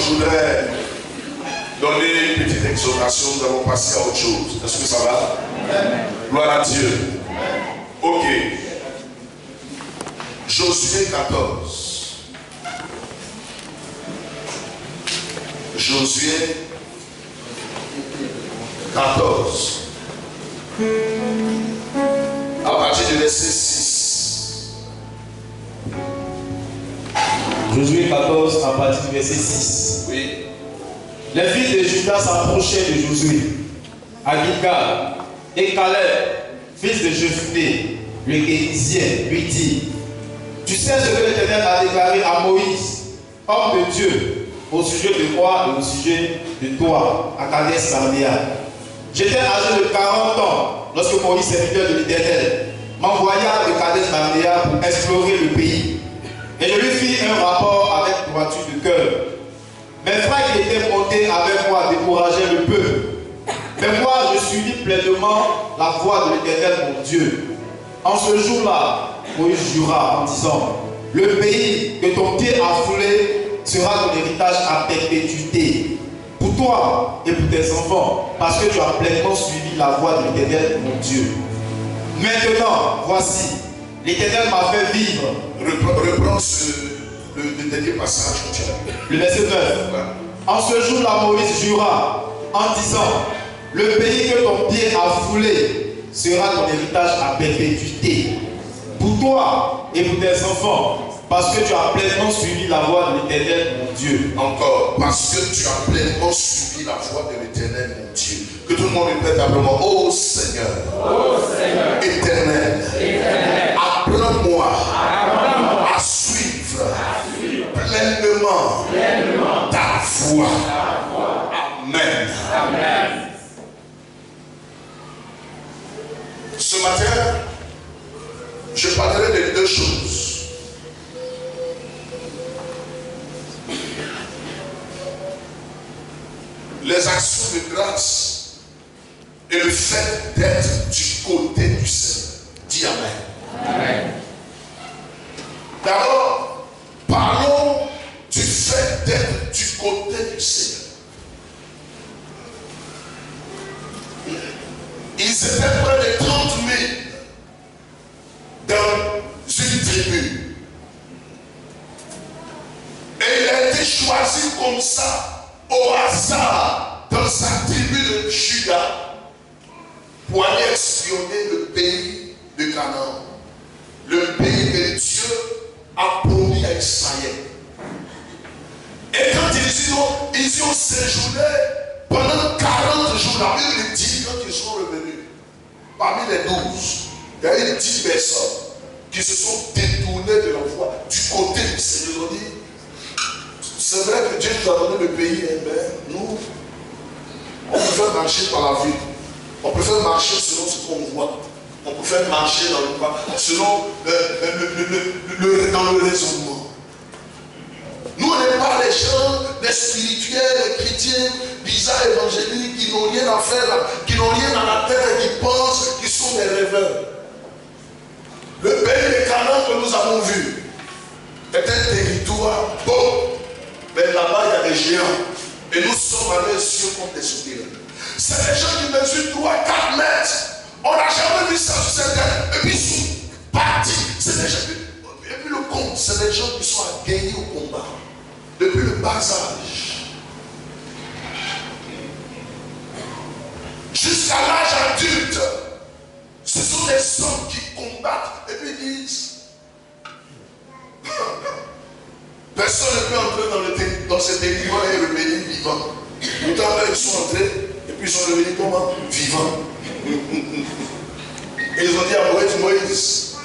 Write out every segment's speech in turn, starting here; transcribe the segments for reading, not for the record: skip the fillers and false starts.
je voudrais donner une petite exhortation. Nous allons passer à autre chose. Est-ce que ça va? Gloire à Dieu. Ok. Josué 14. Josué 14. À partir du verset 6. Josué 14, à partir du verset 6. Oui. Les fils de Juda s'approchaient de Josué, à Gilgal, et Caleb, fils de Jephthé, le Kénizien, lui dit: Tu sais ce que l'Éternel a déclaré à Moïse, homme de Dieu, au sujet de moi et au sujet de toi, à Kadès Barnéa. J'étais âgé de 40 ans lorsque Moïse, serviteur de l'Éternel, m'envoya de Kadès Barnéa pour explorer le pays. Et je lui fis un rapport avec droiture de cœur. Mes frères qui étaient montés avec moi décourageaient le peuple. Mais moi, je suivis pleinement la voie de l'Éternel mon Dieu. En ce jour-là, Moïse jura en disant: Le pays que ton pied a foulé sera ton héritage à perpétuité, pour toi et pour tes enfants, parce que tu as pleinement suivi la voie de l'Éternel mon Dieu. Maintenant, voici, l'Éternel m'a fait vivre. Reprends le dernier passage que tu as lu. Le verset 9. Ouais. En ce jour-là, Moïse jura en disant: Le pays que ton pied a foulé sera ton héritage à perpétuité, pour toi et pour tes enfants, parce que tu as pleinement suivi la voie de l'Éternel mon Dieu. Encore, parce que tu as pleinement suivi la voie de l'Éternel mon Dieu. Que tout le monde répète simplement: Ô Seigneur, Éternel, apprends-moi à suivre pleinement ta voie. Amen. Ce matin, je parlerai de deux choses. Les actions de grâce et le fait d'être du côté du Seigneur. Dis Amen. D'abord, parlons du fait d'être du côté du Seigneur. Ils étaient près de 30 000 dans une tribu. Et il a été choisi comme ça, au hasard, dans sa tribu de Juda, pour aller espionner le pays de Canaan. Le pays que Dieu a promis à Israël. Et quand ils y ont séjourné pendant 40 jours, la Bible dit, quand ils sont revenus, parmi les 12, il y a eu 10 personnes qui se sont détournées de la voie du côté du Seigneur. Ils ont dit: c'est vrai que Dieu nous a donné le pays, mais nous, on préfère marcher par la vie. On préfère marcher selon ce qu'on voit. On préfère marcher dans le pas, selon dans le raisonnement. Nous, on n'est pas les gens, les spirituels, les chrétiens, bizarres, évangéliques, qui n'ont rien à faire, là, qui n'ont rien à la tête et qui pensent qu'ils sont des rêveurs. Le pays de Canaan que nous avons vu est un territoire beau, mais là-bas il y a des géants. Et nous sommes allés sur comme des souterrains. C'est des gens qui mesurent 3-4 mètres. On n'a jamais vu ça sur cette terre. Et puis ils sont partis. C'est des gens qui... Et puis le compte, c'est des gens qui sont à gagner au combat. Depuis le bas âge. Jusqu'à l'âge adulte. Ce sont des hommes qui combattent. Et puis ils disent... Personne ne peut entrer dans cet élément et revenir vivant. Pourtant, ils sont entrés et puis ils sont revenus comment? Vivants. Et ils ont dit à Moïse,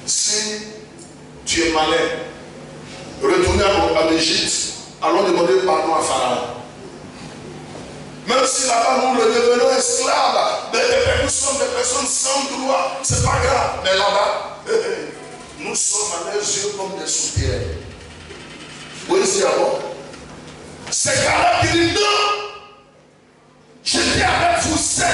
si tu es malin, retournez à l'Égypte, allons demander pardon à Pharaon. Même si là-bas nous le devenons esclaves, nous sommes des personnes sans droit, c'est pas grave. Mais là-bas, nous sommes à leurs yeux comme des souterrains. Moïse dit avant, c'est Caleb qui dit non, je viens avec vous sept,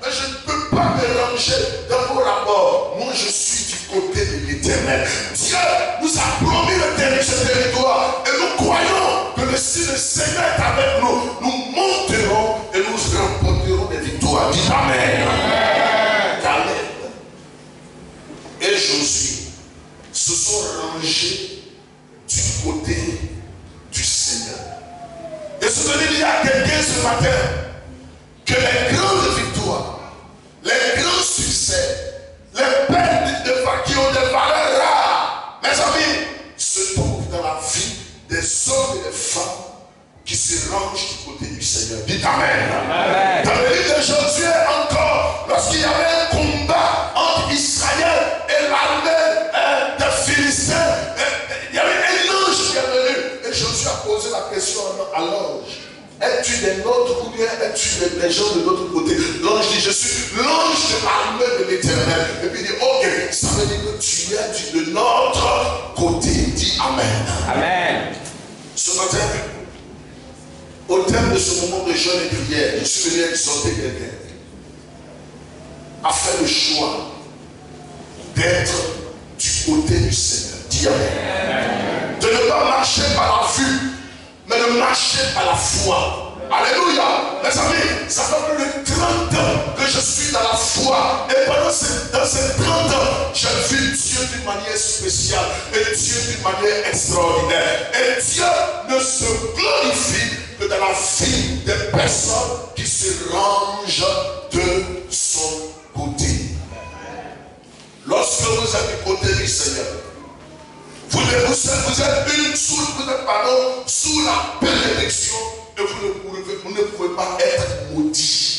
mais je ne peux pas me ranger dans vos rapports. Moi je suis du côté de l'Éternel. Dieu nous a promis ce territoire et nous croyons que si si le Seigneur est avec nous, nous monterons et nous remporterons des victoires. Dites Amen. Caleb et Josué se sont rangés du côté du Seigneur. Et souvenez-vous, il y a quelqu'un ce matin que les grandes victoires, les grands succès, les pertes qui ont des valeurs rares, mes amis, se trouvent dans la vie des hommes et des femmes qui se rangent du côté du Seigneur. Dites Amen. Amen. Dans le livre de Josué encore, lorsqu'il y avait un combat entre Israël et l'armée des Philistins, il y avait un ange qui est venu. Et Josué a posé la question à l'ange. Es-tu des nôtres ou bien es-tu des gens de l'autre côté? L'ange dit, je suis l'ange de l'armée de l'Éternel. Et puis il dit, ok, ça veut dire que tu es de notre côté. Dis Amen. Amen. Ce matin, au terme de ce moment de jeûne et prière, je suis venu exhorter quelqu'un à faire le choix d'être du côté du Seigneur. Dis Amen. De ne pas marcher par la vue, mais de marcher par la foi. Alléluia. Mes amis, ça fait plus de 30 ans que je suis dans la foi. Et pendant dans ces 30 ans, j'ai vu Dieu d'une manière spéciale et Dieu d'une manière extraordinaire. Et Dieu ne se glorifie que dans la vie des personnes qui se rangent de son côté. Lorsque vous êtes du côté du Seigneur, vous êtes sous la bénédiction et vous ne pouvez pas être maudit.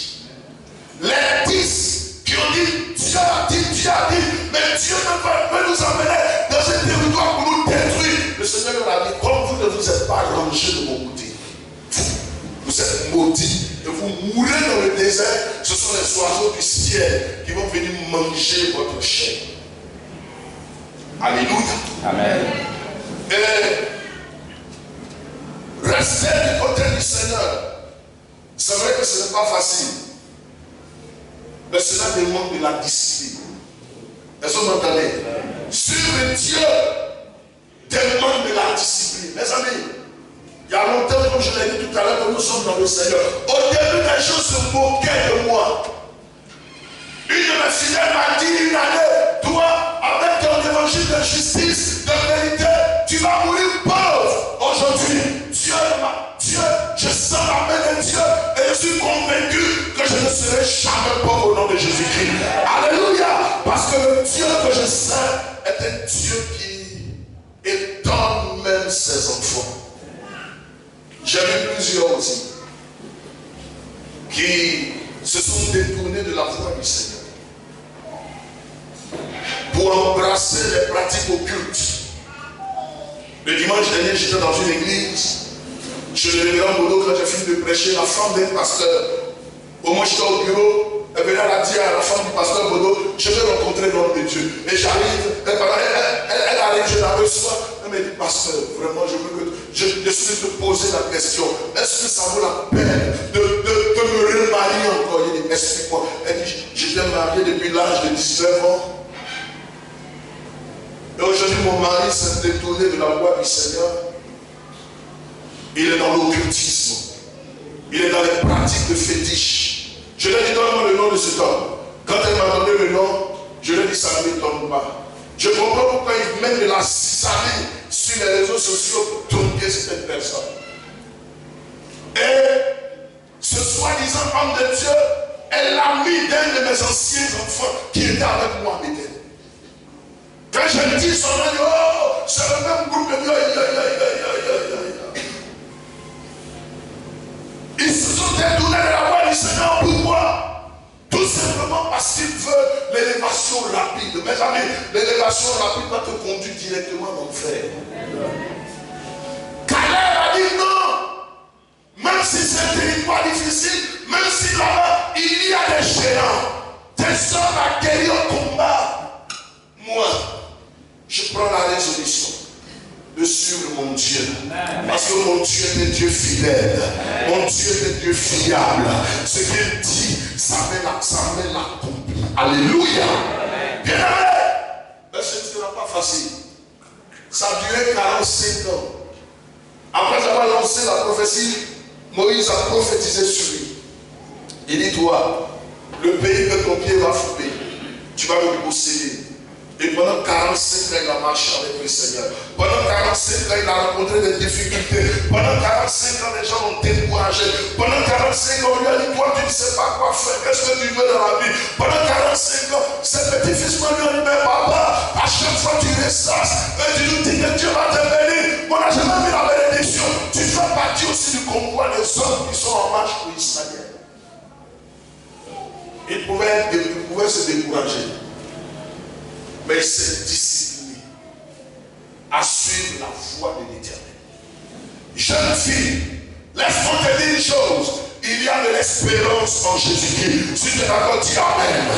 Les 10 qui ont dit, Dieu a dit, mais Dieu ne veut nous amener dans un territoire pour nous détruire. Le Seigneur leur a dit, comme vous ne vous êtes pas rangés de mon côté, vous êtes maudits et vous mourrez dans le désert. Ce sont les oiseaux du ciel qui vont venir manger votre chair. Alléluia. Amen. Et rester du côté du Seigneur, c'est vrai que ce n'est pas facile. Mais cela demande de la discipline. Est-ce que vous m'entendez? Suivre Dieu demande de la discipline. Mes amis, il y a longtemps, comme je l'ai dit tout à l'heure, que nous sommes dans le Seigneur. Au début, les gens se moquaient de moi. Une de mes fidèles m'a dit une année, toi, avec ton évangile de justice, de vérité, tu vas mourir pauvre. Aujourd'hui, Dieu, je sens la main de Dieu et je suis convaincu que je ne serai jamais pauvre au nom de Jésus-Christ. Alléluia. Parce que le Dieu que je sers est un Dieu qui étonne même ses enfants. J'ai vu plusieurs aussi qui se sont détournés de la voie du Seigneur pour embrasser les pratiques occultes. Le dimanche dernier, j'étais dans une église. Chez le révérend Bodo, quand j'ai fini de prêcher, la femme d'un pasteur, au moins j'étais au bureau, elle venait à dire à la femme du pasteur Bodo, je vais rencontrer l'homme de Dieu. Et j'arrive, elle arrive, je la reçois. Elle me dit, pasteur, vraiment, je veux que je suis te poser la question. Est-ce que ça vaut la peine de me remarier encore? Il dit, explique-moi. Elle dit, j'étais marié depuis l'âge de 19 ans. Et aujourd'hui, mon mari s'est détourné de la voie du Seigneur. Il est dans l'occultisme. Il est dans les pratiques de fétiche. Je lui ai dit, donne-moi le nom de cet homme. Quand elle m'a donné le nom, je lui ai dit, ça ne m'étonne pas. Je comprends pourquoi il met de la cisaille sur les réseaux sociaux pour tromper cette personne. Et ce soi-disant homme de Dieu est l'ami d'un de mes anciens enfants qui était avec moi à Béthel. Quand je dis son nom, oh, c'est le même groupe de Dieu. Ils se sont détournés de la voie du Seigneur. Pourquoi? Tout simplement parce qu'il veut l'élévation rapide. Mes amis, l'élévation rapide va te conduire directement dans l'enfer. Caleb a dit non. Même si c'est un territoire difficile, même si là-bas il y a des géants, des hommes à guérir au combat, moi, je prends la résolution de suivre mon Dieu. Parce que mon Dieu est un Dieu fidèle. Mon Dieu est un Dieu fiable. Ce qu'il dit, ça met l'accompli. Alléluia. Bien aimé. Mais ce ne sera pas facile. Ça a duré 45 ans. Après avoir lancé la prophétie, Moïse a prophétisé sur lui. Il dit, toi, le pays que ton pied va fouler, tu vas le posséder. Et pendant 45 ans, il a marché avec le Seigneur. Pendant 45 ans, il a rencontré des difficultés. Pendant 45 ans, les gens l'ont découragé. Pendant 45 ans, on lui a dit, toi, tu ne sais pas quoi faire. Qu'est-ce que tu veux dans la vie? Pendant 45 ans, ses petits-fils m'ont dit, mais papa, à chaque fois tu ressasses, et tu nous dis que Dieu va te bénir. On n'a jamais vu la bénédiction. Tu fais partie aussi du convoi des hommes qui sont en marche pour Israël. Il pouvait se décourager. Mais il s'est discipliné à suivre la voie de l'Éternel. Jeune fille, laisse-moi te dire une chose. Il y a de l'espérance en Jésus-Christ. Si tu es d'accord, dis Amen.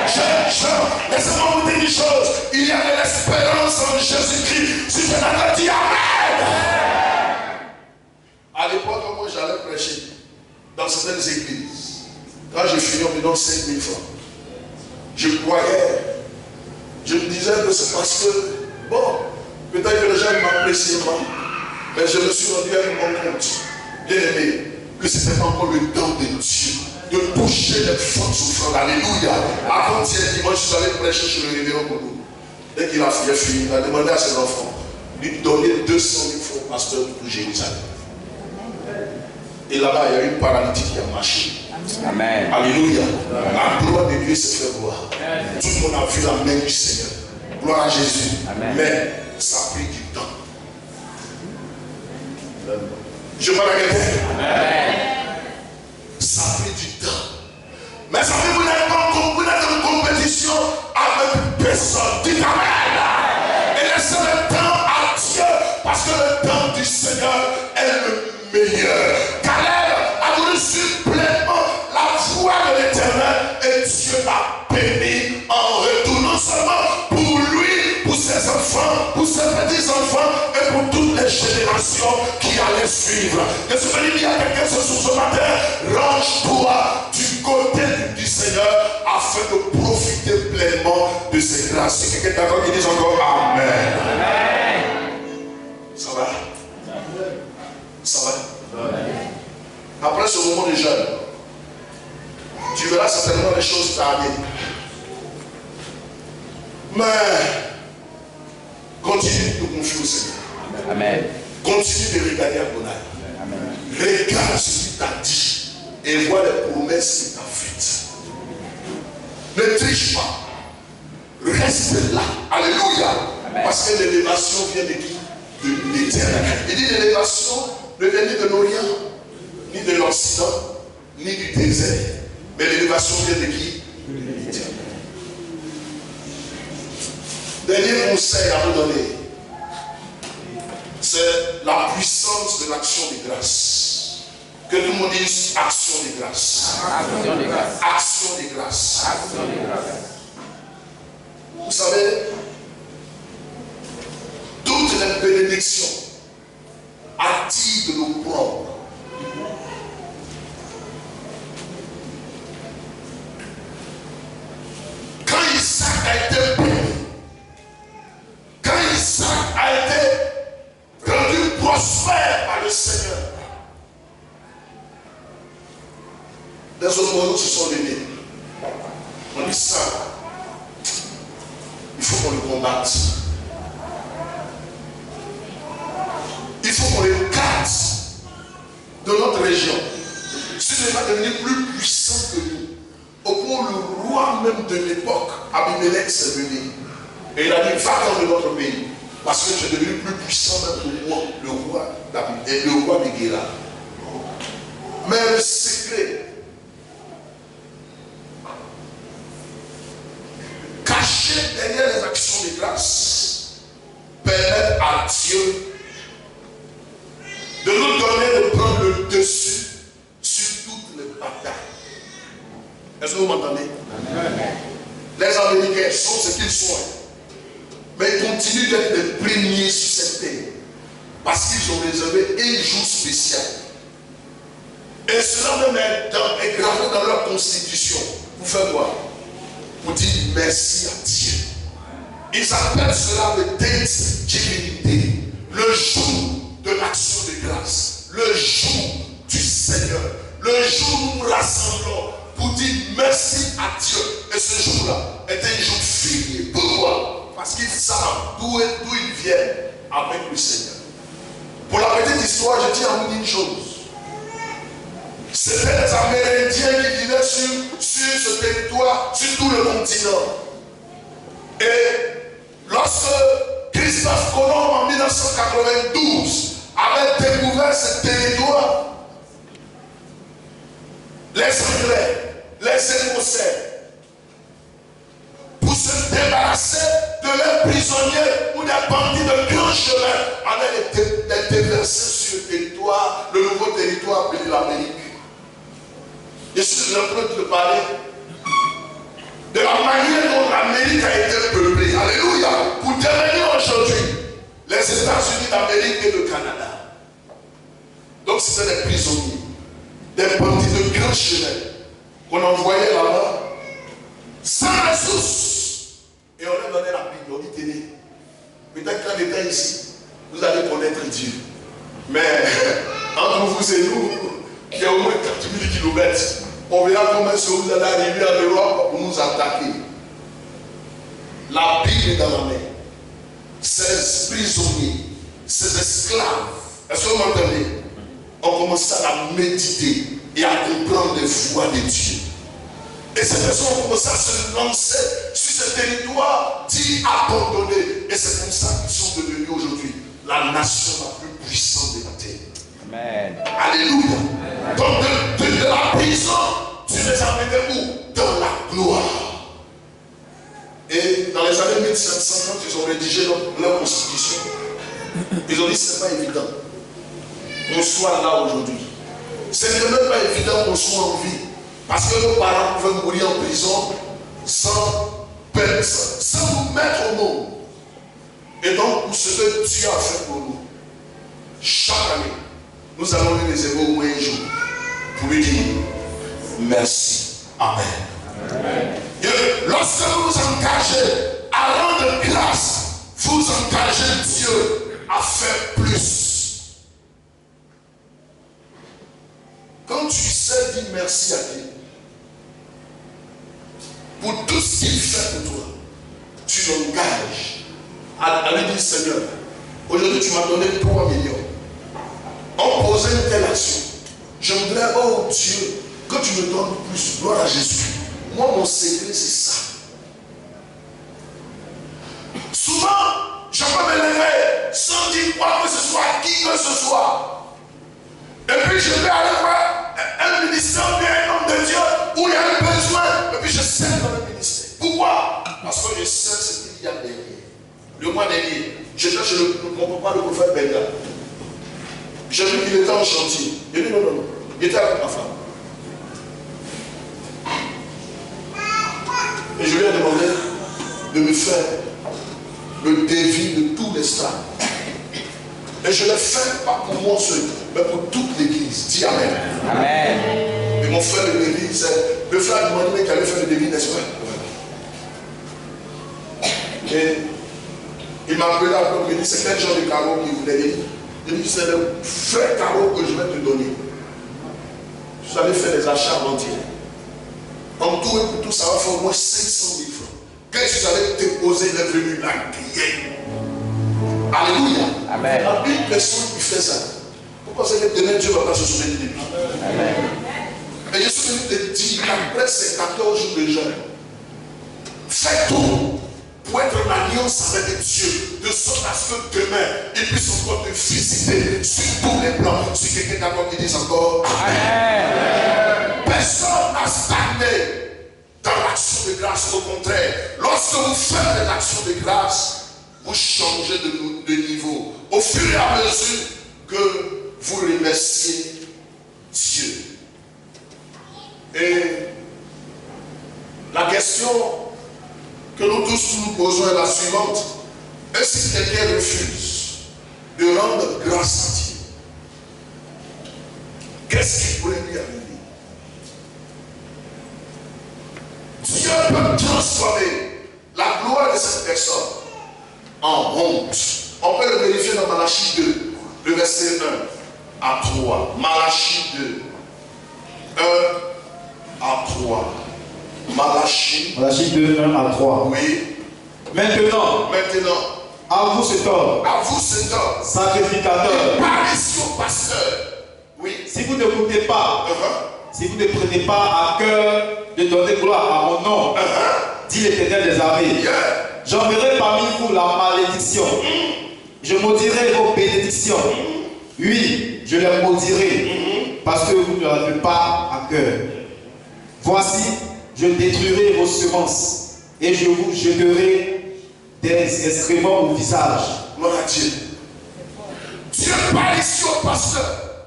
Jeune gens, laissez-moi vous dire une chose. Il y a de l'espérance en Jésus-Christ. Si tu es d'accord, dis Amen. À l'époque, moi j'allais prêcher dans certaines églises. Quand j'ai fini, on me donne 5 000 francs. Je croyais. Je me disais que c'est parce que, bon, peut-être que les gens ne m'apprécient pas, mais je me suis rendu à mon compte, bien aimé, que ce n'était pas encore le temps de Dieu, de toucher les fortes souffrances. Alléluia. Avant-hier dimanche, je suis allé prêcher chez le révérend Koudou. Dès qu'il a fini, il a demandé à ses enfants de lui donner 200 000 francs au pasteur pour Jérusalem. Et là-bas, il y a une paralytique qui a marché. Amen. Alléluia. La gloire de Dieu se fait voir. Tout le monde a vu la main du Seigneur. Gloire à Jésus. Amen. Mais ça a pris du temps. Je parle à quelqu'un. Ça a pris du temps. Mais ça fait vous n'êtes en compétition avec personne. Dites Amen. Et laissez le temps à Dieu. Parce que le temps du Seigneur est le meilleur. Caleb a voulu suivre pleinement la voie de l'Éternel et Dieu l'a béni en retour, non seulement pour lui, pour ses enfants, pour ses petits-enfants et pour toutes les générations qui allaient suivre. Et ce que il y a quelqu'un ce matin, range-toi du côté du Seigneur afin de profiter pleinement de ses grâces. Si quelqu'un est d'accord qui dit encore Amen. Amen. Ça va? Ça va? Après ce moment de jeûne, tu verras certainement les choses tarder. Mais continue de te confier au Seigneur. Amen. Continue de regarder à ton âme. Regarde ce qu'il t'a dit et vois les promesses qu'il t'a faites. Ne triche pas. Reste là. Alléluia. Amen. Parce que l'élévation vient de qui? De l'Éternel. Il dit l'élévation ne vient ni de l'Orient, ni de l'Occident, ni du désert. Mais l'élévation vient de qui? De l'Éternel. Dernier conseil à vous donner, c'est la puissance de l'action de grâce. Que tout le monde dise action de grâce. Action de grâce. Action de grâce. Action de grâce. Vous savez, toutes les bénédictions attirent de l'opprobre. Quand Isaac a été béni, quand Isaac a été rendu prospère par le Seigneur, les opposants se sont levés. On dit ça, il faut qu'on le combatte. Il faut qu'on le casse de notre région. S'il va devenir plus puissant que nous, au point où le roi même de l'époque, Abimelech, s'est venu. Et il a dit, va dans notre pays. Parce que tu es devenu plus puissant même que moi, le roi d'Abimelech, le roi de Guéra. Mais le secret, caché derrière les actions de grâce, permettent à Dieu de nous donner de prendre le dessus sur toutes les batailles. Est-ce que vous m'entendez? Les Américains sont ce qu'ils sont, mais ils continuent d'être les premiers sur cette terre parce qu'ils ont réservé un jour spécial. Et cela même est gravé dans leur constitution. Vous faites quoi? Vous dites merci à Dieu. Ils appellent cela le Thanksgiving Day, le jour de de l'action de grâce, le jour du Seigneur, le jour où nous nous rassemblons pour dire merci à Dieu. Et ce jour-là est un jour férié. Pourquoi? Parce qu'ils savent d'où ils viennent avec le Seigneur. Pour la petite histoire, je tiens à vous dire une chose. C'était les Amérindiens qui vivaient sur ce territoire, sur tout le continent. Et lorsque Christophe Colomb en 1992 avait découvert ce territoire, les Anglais, les Écossais, pour se débarrasser de leurs prisonniers ou des bandits de grand chemin, allaient les déverser sur le territoire, le nouveau territoire appelé l'Amérique. Je suis en train de te parler de la manière dont l'Amérique a été peuplée. Alléluia. Pour devenir aujourd'hui les États-Unis d'Amérique et le Canada. Donc c'était des prisonniers, des bandits de grand chemin qu'on envoyait là-bas sans ressources. Et on leur donnait la Bible. On dit tenez, peut-être qu'en étant ici, vous allez connaître Dieu. Mais entre vous et nous, il y a au moins 4000 km. On verra comment est-ce que vous allez arriver en Europe pour nous attaquer. La Bible est dans la main. Ces prisonniers, ces esclaves, est-ce que vous m'entendez? On commence à méditer et à comprendre les voies de Dieu. Et ces personnes ont commencé à se lancer sur ce territoire dit abandonné. Et c'est comme ça qu'ils sont devenus aujourd'hui la nation la plus puissante de la terre. Amen. Alléluia. Donc de la prison, tu les as menés où? Dans la gloire. Et dans les années 1700, quand ils ont rédigé leur constitution, ils ont dit ce n'est pas évident qu'on soit là aujourd'hui. Ce n'est même pas évident qu'on soit en vie. Parce que nos parents pouvaient mourir en prison sans nous mettre au monde. Et donc, pour ce que Dieu a fait pour nous, chaque année, nous allons lui réserver au moins un jour pour lui dire merci. Amen. Amen. Et lorsque vous vous engagez à rendre grâce, vous engagez Dieu à faire plus. Quand tu sais dire merci à Dieu pour tout ce qu'il fait pour toi, tu l'engages à lui dire Seigneur, aujourd'hui tu m'as donné 3 millions. En posant une telle action, je voudrais, oh Dieu, que tu me donnes plus. Gloire à Jésus. Moi, mon secret, c'est ça. Souvent, je peux me lever sans dire quoi que ce soit, à qui que ce soit. Et puis, je vais aller voir un ministère, bien un homme de Dieu, où il y a un besoin. Et puis, je sais dans le ministère. Pourquoi? Parce que je sais ce qu'il y a derrière. Le mois dernier, j'étais chez mon papa, le prophète Benga. J'ai vu qu'il était en chantier. Il dit non, non, non. Il était avec ma femme. Et je lui ai demandé de me faire le devis de tous les stades. Et je l'ai fait pas pour moi seul, mais pour toute l'église. Dis Amen. Amen. Et mon frère de l'église, le frère a demandé qu'il allait faire le devis, n'est-ce pas? Et il m'a appelé après, il m'a dit c'est quel genre de carreau qu'il voulait dire. Il dit c'est le vrai carreau que je vais te donner. Vous allez faire des achats avant-hier. En tout et pour tout, ça va faire au moins 500 000 francs. Quand vous allez déposer, il est venu la crier. Alléluia. Amen. Il y a une personne qui fait ça. Pourquoi c'est que demain Dieu ne va pas se souvenir de lui? Amen. Et je suis venu te dire qu'après ces 14 jours de jeûne, fais tout pour être en alliance avec Dieu, de sorte à ce que demain, il puisse encore te visiter sur tous les plans. Si quelqu'un d'accord qui dit encore Amen. Personne n'a stagné dans l'action de grâce. Au contraire, lorsque vous faites des actions de grâce, vous changez de niveau au fur et à mesure que vous remerciez Dieu. Et la question que nous tous nous posons est la suivante. Et si quelqu'un refuse de rendre grâce à Dieu, qu'est-ce qui pourrait lui arriver? Dieu peut transformer la gloire de cette personne en honte. On peut le vérifier dans Malachie 2, le le verset 1 à 3. Malachie 2. 1 à 3. Malachie 2, 1 à 3. Oui. Maintenant, à vous cet homme, sacrificateur, parlez au pasteur. Oui. Si vous n'écoutez pas, si vous ne prenez pas à cœur de donner gloire à mon nom, dit l'Éternel des armées, j'enverrai parmi vous la malédiction. Je maudirai vos bénédictions. Oui, je les maudirai, parce que vous ne l'avez pas à cœur. Voici, je détruirai vos semences, et je vous jeterai des excréments au visage. Gloire à Dieu. Dieu parle ici au pasteur,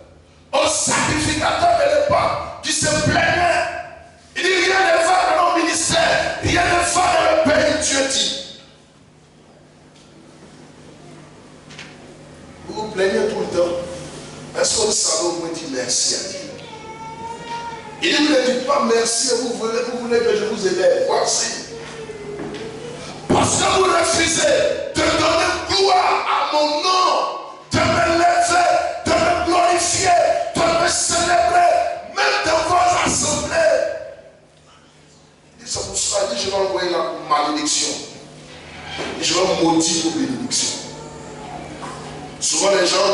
au sacrificateur de l'époque, qui se plaignait. Il dit, rien ne va dans mon ministère, rien ne va dans le pays, Dieu dit. Vous vous plaignez tout le temps. Est-ce que vous savez au moins dire merci à Dieu? Il dit, vous ne dites pas merci, vous voulez que je vous aide. Voici. Parce que vous refusez de donner gloire à mon nom, de me lever, de me glorifier, de me célébrer, même dans vos assemblées. Il dit, ça vous sera dit, je vais envoyer la malédiction. Et je vais maudire vos bénédictions. Souvent les gens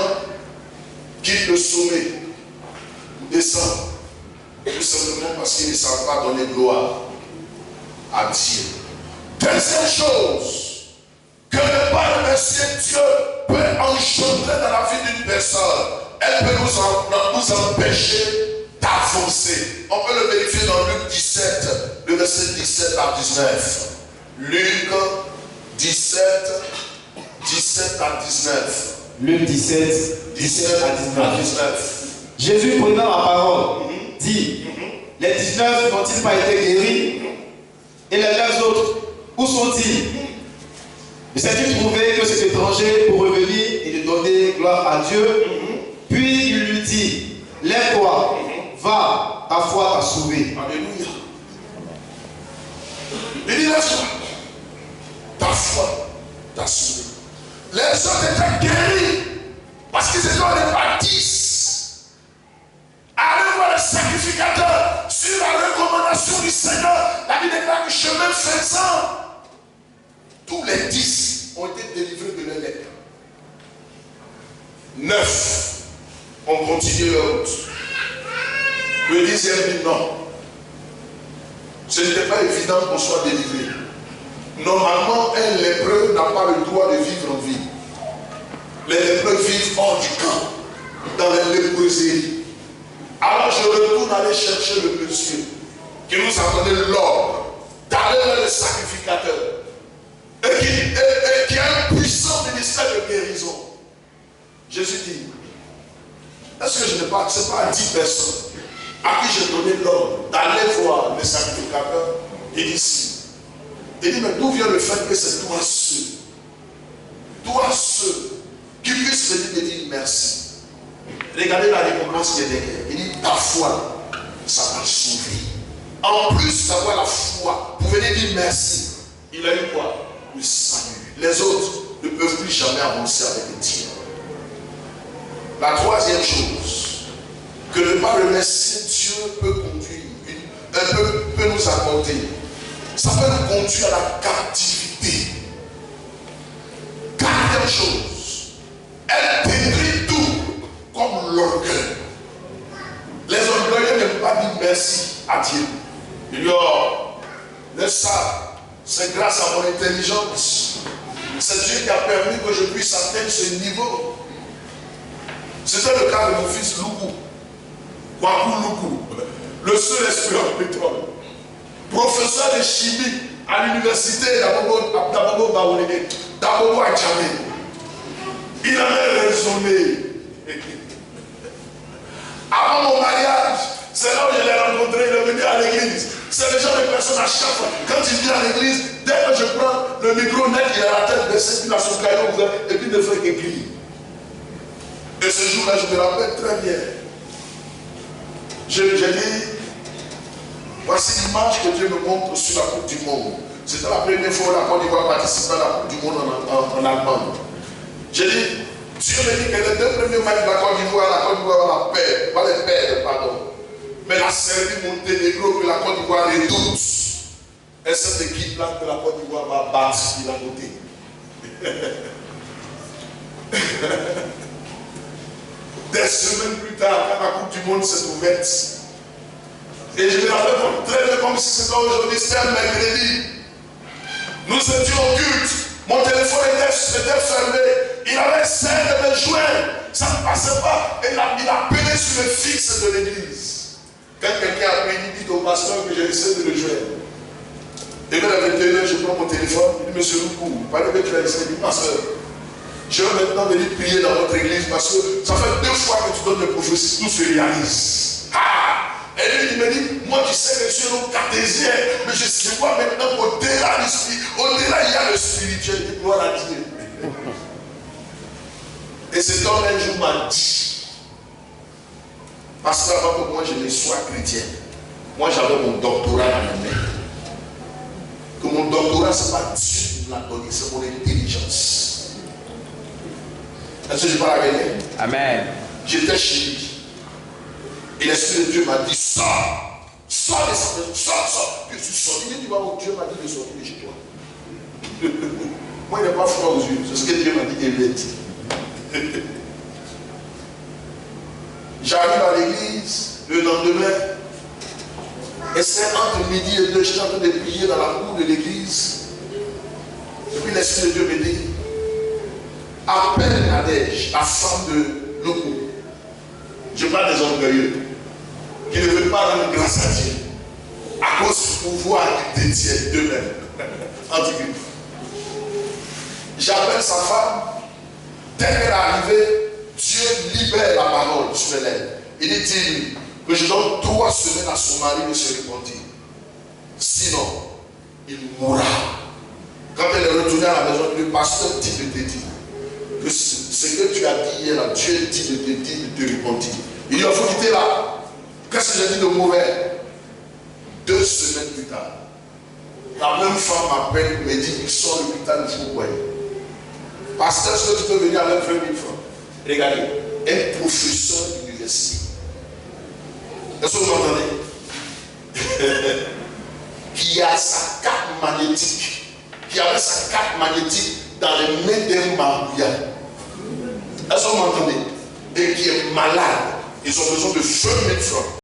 quittent le sommet, descendent, tout simplement parce qu'ils ne savent pas donner gloire à Dieu. Deuxième chose, que ne pas remercier Dieu peut engendrer dans la vie d'une personne. Elle peut nous empêcher d'avancer. On peut le vérifier dans Luc 17, le verset 17 à 19. Luc 17, 17 à 19. Luc 17, 17 à 19. Jésus prenant la parole, dit, les 19 n'ont-ils pas été guéris? Et les 9 autres, où sont-ils? Ne s'est-il trouvé que cet étranger pour revenir et de donner gloire à Dieu? Puis il lui dit, lève-toi, va, ta foi t'a sauvé. Alléluia. Il dit, lève-toi, ta foi t'a sauvé. Les autres étaient guéris parce qu'ils étaient des baptistes. Allez voir le sacrificateur sur la recommandation du Seigneur. La Bible déclare que chemin faisant, tous les 10 ont été délivrés de leur lèpre. 9 ont continué leur route. Le 10e dit non. Ce n'était pas évident qu'on soit délivré. Normalement, un lépreux n'a pas le droit de vivre en ville. Les lépreux vivent hors du camp, dans les lépreuseries. Alors je retourne aller chercher le monsieur qui nous a donné l'ordre d'aller vers le sacrificateur et qui a un puissant ministère de guérison. Jésus dit, est-ce que je n'ai pas, c'est pas à 10 personnes à qui j'ai donné l'ordre d'aller voir le sacrificateur? Il dit si. Il dit, mais d'où vient le fait que c'est toi ceux qui puissent venir me dire merci? Regardez la récompense qui est derrière. Il dit, ta foi, ça t'a sauvé. En plus d'avoir la foi, pour venir dire merci, il a eu quoi? Le salut. Les autres ne peuvent plus jamais avancer avec Dieu. La troisième chose, que ne pas remercier Dieu peut conduire, peut nous apporter. Ça peut nous conduire à la captivité. Quatrième chose, elle détruit tout comme l'orgueil. Les orgueilleux n'aiment pas dire merci à Dieu. Ils disent, oh, laisse ça, c'est grâce à mon intelligence. C'est Dieu qui a permis que je puisse atteindre ce niveau. C'était le cas de mon fils Loukou. Kwaku Loukou, le seul esprit en pétrole. Professeur de chimie à l'université d'Abobo Baoulé, d'Abobo Adjamé. Il avait raisonné. Avant mon mariage, c'est là où je l'ai rencontré, il est venu à l'église. C'est le genre de personne à chaque fois. Quand il vient à l'église, dès que je prends le micro net, il a la tête baissée, puis il a son caillot ouvert, et puis il ne fait qu'écrire. Et ce jour-là, je me rappelle très bien. J'ai dit, voici l'image que Dieu me montre sur la Coupe du Monde. C'était la première fois où la Côte d'Ivoire participait à la Coupe du Monde en Allemagne. J'ai dit, Dieu me dit que les 2 premiers matchs de la Côte d'Ivoire va les perdre, pardon. Mais la Serbie Monténégro que la Côte d'Ivoire redoute. Et cette équipe-là que la Côte d'Ivoire va battre, il a noté. Des semaines plus tard, quand la Coupe du Monde s'est ouverte, et je me rappelle très bien comme si c'était aujourd'hui, c'était un mercredi. Nous étions au culte, mon téléphone était fermé, il avait essayé de me joindre, ça ne passait pas, et il appelait sur le fixe de l'église. Quand quelqu'un a appelé, il dit au pasteur que j'ai essayé de le joindre. Et vers la 21h, je prends mon téléphone, il dit, monsieur Loukou, parlez que tu as essayé, il dit, pasteur, je vais maintenant venir prier dans votre église parce que ça fait 2 fois que tu donnes des prophéties, tout se réalise. Ah! Et lui, il me dit, moi tu sais que je suis un cartésien, mais je vois maintenant au-delà du spirituel, au-delà il y a le spirituel, il dit, gloire à Dieu. Et cet homme un jour m'a dit, parce qu'avant que moi je ne sois chrétien, moi j'avais mon doctorat dans la main. Que mon doctorat, ce n'est pas Dieu qui me l'a donné, c'est mon intelligence. Est-ce que je parle avec lui? Amen. J'étais chez lui. Et l'Esprit de Dieu m'a dit, sors de cette maison, sors. Puis je suis sorti. Il dit, Dieu m'a dit de sortir de chez toi. Moi, il n'est pas froid aux yeux. C'est ce que Dieu m'a dit, il est. J'arrive à l'église le lendemain. Et c'est entre midi et 2, j'étais en train de prier dans la cour de l'église. Et puis l'Esprit de Dieu me dit, appelle Nadège, la femme de Loukou. Je parle des orgueilleux qui ne veulent pas rendre grâce à Dieu à cause du pouvoir qu'ils détiennent d'eux-mêmes. Entre guillemets. J'appelle sa femme. Dès qu'elle est arrivée, Dieu libère la parole sur elle. Il dit que je donne 3 semaines à son mari de se repentir. Sinon, il mourra. Quand elle est retournée à la maison, le pasteur dit de te dire que ce que tu as dit hier, Dieu dit de te dire de te repentir. Il dit, il faut quitter là. Qu'est-ce que j'ai dit de mauvais? 2 semaines plus tard, la même femme m'appelle, me dit, il sort de l'hôpital, il faut quoi? Pasteur, est-ce que tu peux venir avec 20 000 francs? Regardez, un professeur d'université. Est-ce que vous entendez? Qui a sa carte magnétique, qui avait sa carte magnétique dans les mains d'un marbouillat. Est-ce que vous m'entendez? Et qui est malade. Ils ont besoin de 20 000 francs.